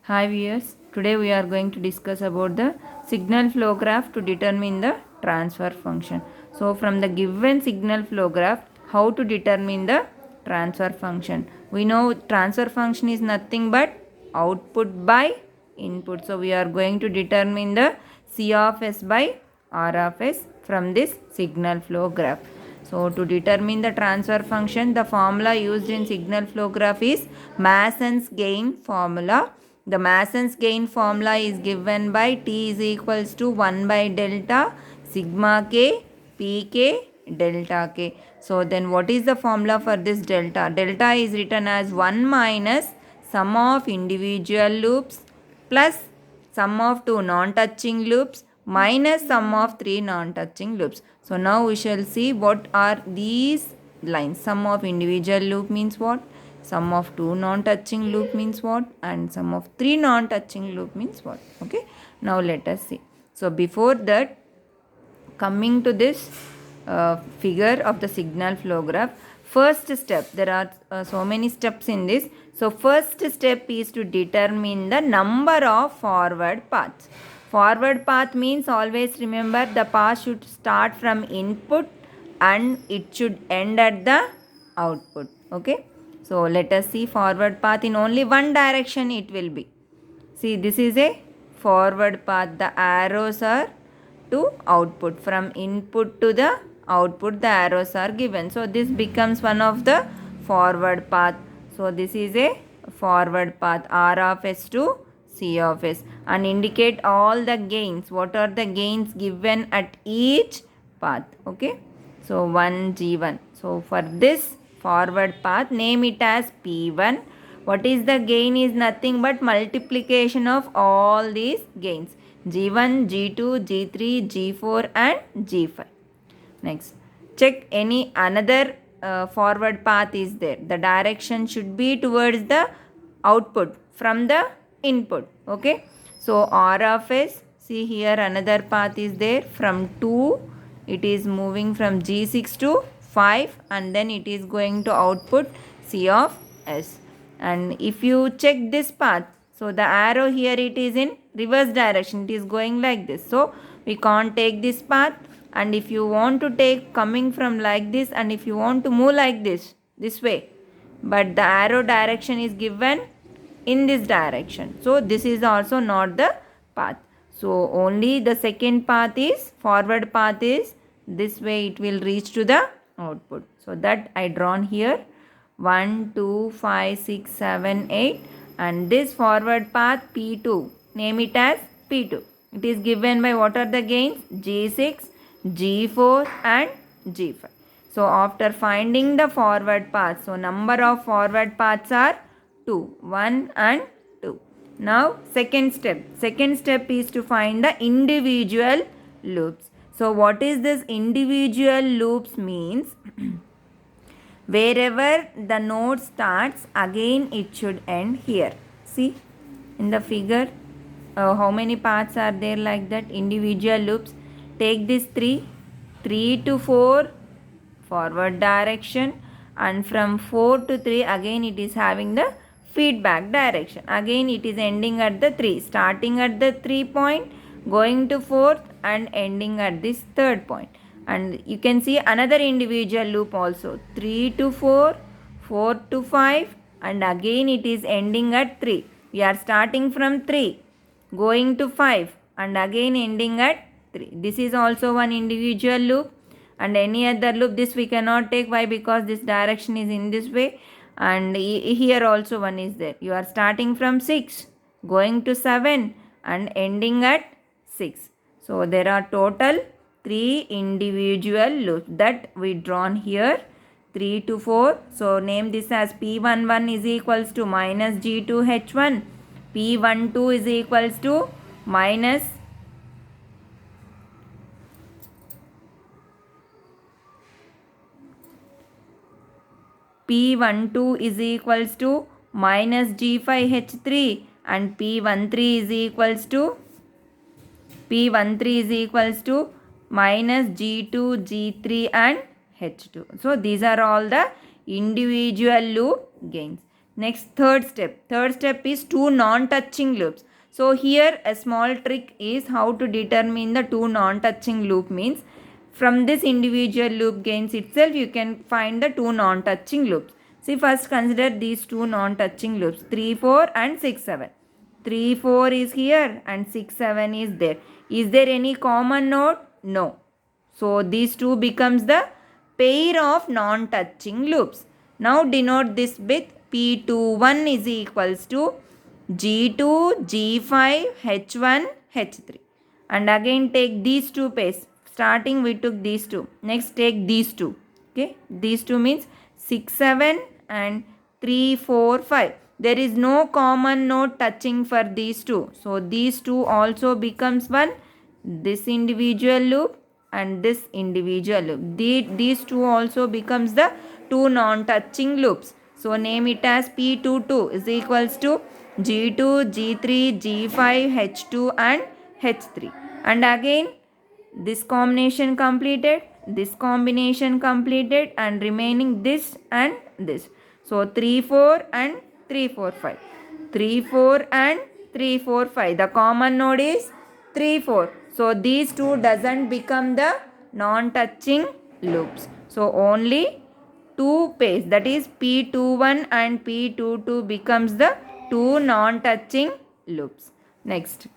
Hi viewers, today we are going to discuss about the signal flow graph to determine the transfer function. So from the given signal flow graph, how to determine the transfer function? We know transfer function is nothing but output by input. So we are going to determine the C of S by R of S from this signal flow graph. So to determine the transfer function, the formula used in signal flow graph is Mason's gain formula. The Mason's gain formula is given by T is equals to 1 by delta sigma k pk delta k. So then what is the formula for this delta? Delta is written as 1 minus sum of individual loops plus sum of two non-touching loops minus sum of three non-touching loops. So now we shall see what are these lines. Sum of individual loop means what? Sum of two non-touching loop means what? And sum of three non-touching loop means what? Okay. Now let us see. So before that, coming to this figure of the signal flow graph, first step, there are so many steps in this. So first step is to determine the number of forward paths. Forward path means, always remember, the path should start from input and it should end at the output. Okay. So let us see forward path in only one direction it will be. See, this is a forward path. The arrows are to output. From input to the output, the arrows are given. So this becomes one of the forward path. So this is a forward path, R of S to C of S, and indicate all the gains. What are the gains given at each path? Okay. So 1 G1. So for this forward path, name it as P1. What is the gain is nothing but multiplication of all these gains. G1, G2, G3, G4 and G5. Next, check any another forward path is there. The direction should be towards the output from the input. Okay. So R of S, see here another path is there from 2. It is moving from G6 to 5 and then it is going to output C of S. And if you check this path, so the arrow here it is in reverse direction, it is going like this. So we can't take this path, and if you want to take coming from like this and if you want to move like this way, but the arrow direction is given in this direction. So this is also not the path. So only the second path is, forward path is this way, it will reach to the output. So that I drawn here 1, 2, 5, 6, 7, 8, and this forward path P2, name it as P2. It is given by what are the gains? G6, G4 and G5. So after finding the forward path, so number of forward paths are 2, 1 and 2. Now second step. Second step is to find the individual loops. So what is this individual loops means? Wherever the node starts, again it should end here. See in the figure how many paths are there like that, individual loops. Take this 3 to 4 forward direction, and from 4 to 3 again it is having the feedback direction. Again it is ending at the 3, starting at the 3 point, going to 4th and ending at this 3rd point. And you can see another individual loop also, 3 to 4, 4 to 5, and again it is ending at 3. We are starting from 3, going to 5 and again ending at 3. This is also one individual loop, and any other loop this we cannot take. Why? Because this direction is in this way, and here also one is there. You are starting from 6, going to 7 and ending at 6. So there are total 3 individual loops that we drawn here, 3 to 4. So name this as P11 is equals to minus G2H1. P12 is equals to minus P12 is equals to minus G5H3, and P13 is equals to minus G2, G3 and H2. So these are all the individual loop gains. Next, third step is two non-touching loops. So here a small trick is how to determine the two non-touching loop means from this individual loop gains itself you can find the two non-touching loops. See, first consider these two non-touching loops 3 4 and 6 7. 3 4 is here and 6 7 is there. Is there any common node? No. So these two becomes the pair of non-touching loops. Now denote this with P21 is equals to G2, G5, H1, H3. And again take these two pairs. Starting we took these two. Next take these two. Okay. These two means 6, 7 and 3, 4, 5. There is no common node touching for these two. So these two also becomes one. This individual loop and this individual loop. These two also becomes the two non-touching loops. So name it as P22 is equals to G2, G3, G5, H2 and H3. And again this combination completed, this combination completed and remaining this and this. So 3, 4 and 3, 4, 5. 3, 4 and 3, 4, 5. The common node is 3, 4. So these two doesn't become the non-touching loops. So only two pairs, that is P21 and P22 becomes the two non-touching loops. Next.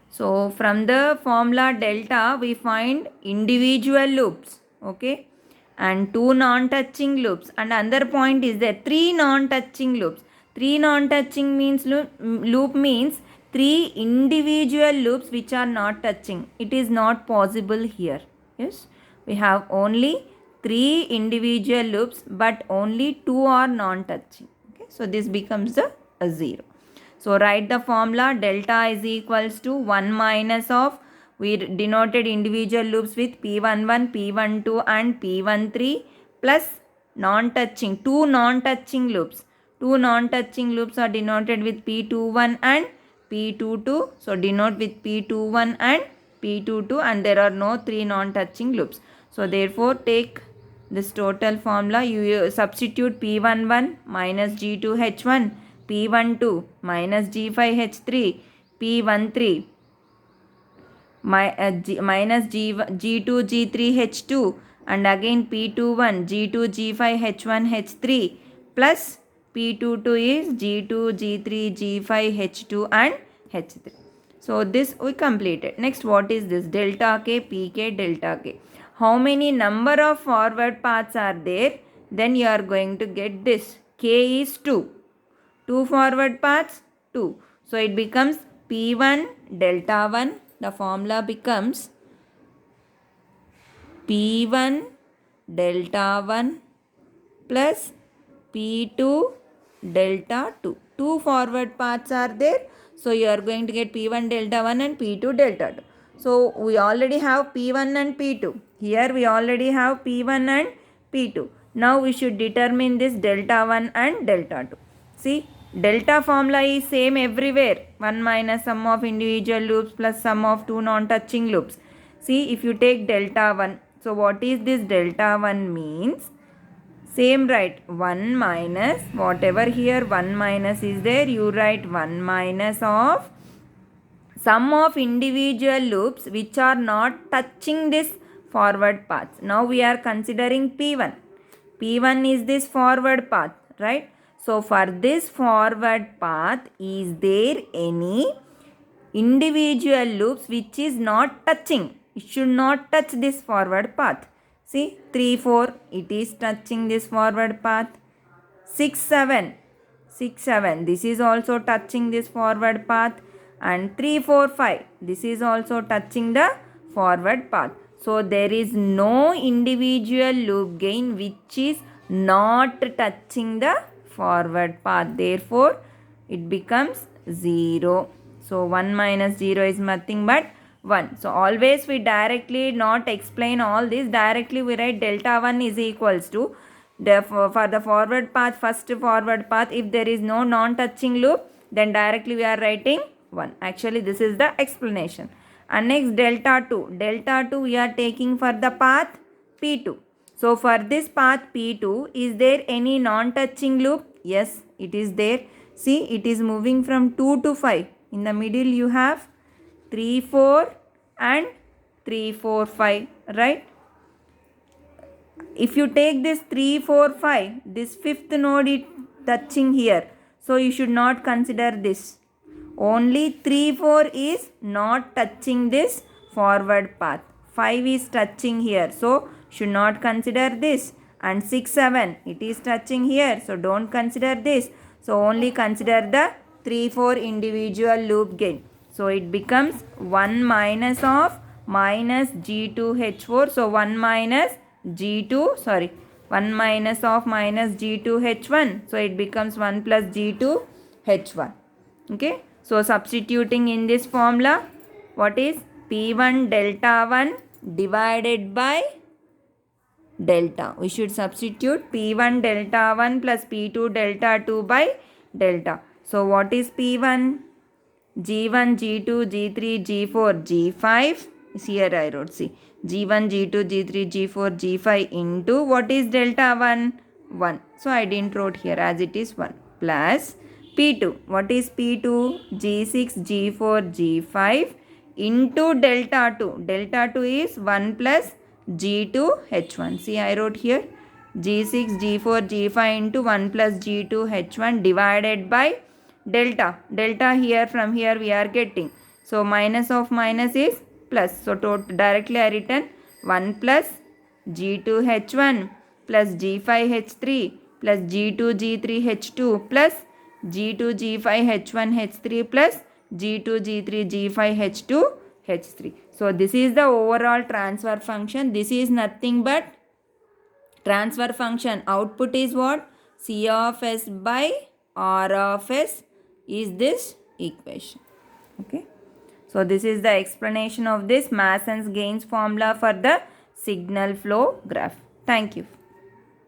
So from the formula delta we find individual loops, okay, and two non-touching loops, and another point is there three non-touching loops. Three non-touching means loop means three individual loops which are not touching. It is not possible here. Yes, we have only three individual loops but only two are non-touching. Okay, so this becomes a 0. So write the formula delta is equals to 1 minus of, we denoted individual loops with P11, P12 and P13 plus non-touching, two non-touching loops. Two non-touching loops are denoted with P21 and P22. So denote with P21 and P22 and there are no three non-touching loops. So therefore take this total formula, you substitute P11 minus G2H1, P12 minus G5H3, P13 minus G2 G3H2 and again P21 G2 G5H1 H3 plus P22 is G2 G3 G5H2 and H3. So this we completed. Next, what is this? Delta K, Pk, delta K. How many number of forward paths are there? Then you are going to get this. K is 2. 2 forward paths, 2. So it becomes P1 delta 1. The formula becomes P1 delta 1 plus P2 delta 2. 2 forward paths are there. So you are going to get P1 delta 1 and P2 delta 2. So we already have P1 and P2. Here we already have P1 and P2. Now we should determine this delta 1 and delta 2. See, delta formula is same everywhere. 1 minus sum of individual loops plus sum of two non-touching loops. See, if you take delta 1. So what is this delta 1 means? Same write 1 minus, whatever here 1 minus is there, you write 1 minus of sum of individual loops which are not touching this forward path. Now we are considering P1. P1 is this forward path, right? So for this forward path, is there any individual loops which is not touching? It should not touch this forward path. See, 3, 4, it is touching this forward path. 6, 7, 6, 7, this is also touching this forward path. And 3, 4, 5, this is also touching the forward path. So there is no individual loop gain which is not touching the forward path. Therefore, it becomes 0. So 1 minus 0 is nothing but 1. So always we directly not explain all this. Directly we write delta 1 is equals to for the forward path, first forward path, if there is no non-touching loop, then directly we are writing 1. Actually this is the explanation. And next delta 2. Delta 2 we are taking for the path P2. So for this path P2, is there any non-touching loop? Yes, it is there. See, it is moving from 2 to 5. In the middle you have 3, 4 and 3, 4, 5, right? If you take this 3, 4, 5, this fifth node is touching here. So you should not consider this. Only 3, 4 is not touching this forward path. 5 is touching here. So should not consider this. And 6, 7, it is touching here. So don't consider this. So only consider the 3, 4 individual loop gain. So it becomes 1 minus of minus G2H4. So 1 minus G2, sorry, 1 minus of minus G2H1. So it becomes 1 plus G2H1. Okay. So substituting in this formula, what is P1 delta 1 divided by delta. We should substitute P1 delta 1 plus P2 delta 2 by delta. So what is P1? G1, G2, G3, G4, G5. Here I wrote, see, G1, G2, G3, G4, G5 into what is delta 1? 1. So I didn't wrote here as it is 1 plus P2. What is P2? G6, G4, G5 into delta 2. Delta 2 is 1 plus G2, H1. See, I wrote here G6, G4, G5 into 1 plus G2, H1 divided by delta. Delta here, from here we are getting. So minus of minus is plus. So directly I written 1 plus G2H1 plus G5H3 plus G2G3H2 plus G2G5H1H3 plus G2G3G5H2H3. So this is the overall transfer function. This is nothing but transfer function. Output is what? C of S by R of S is this equation. Okay. So this is the explanation of this Mason's gains formula for the signal flow graph. Thank you.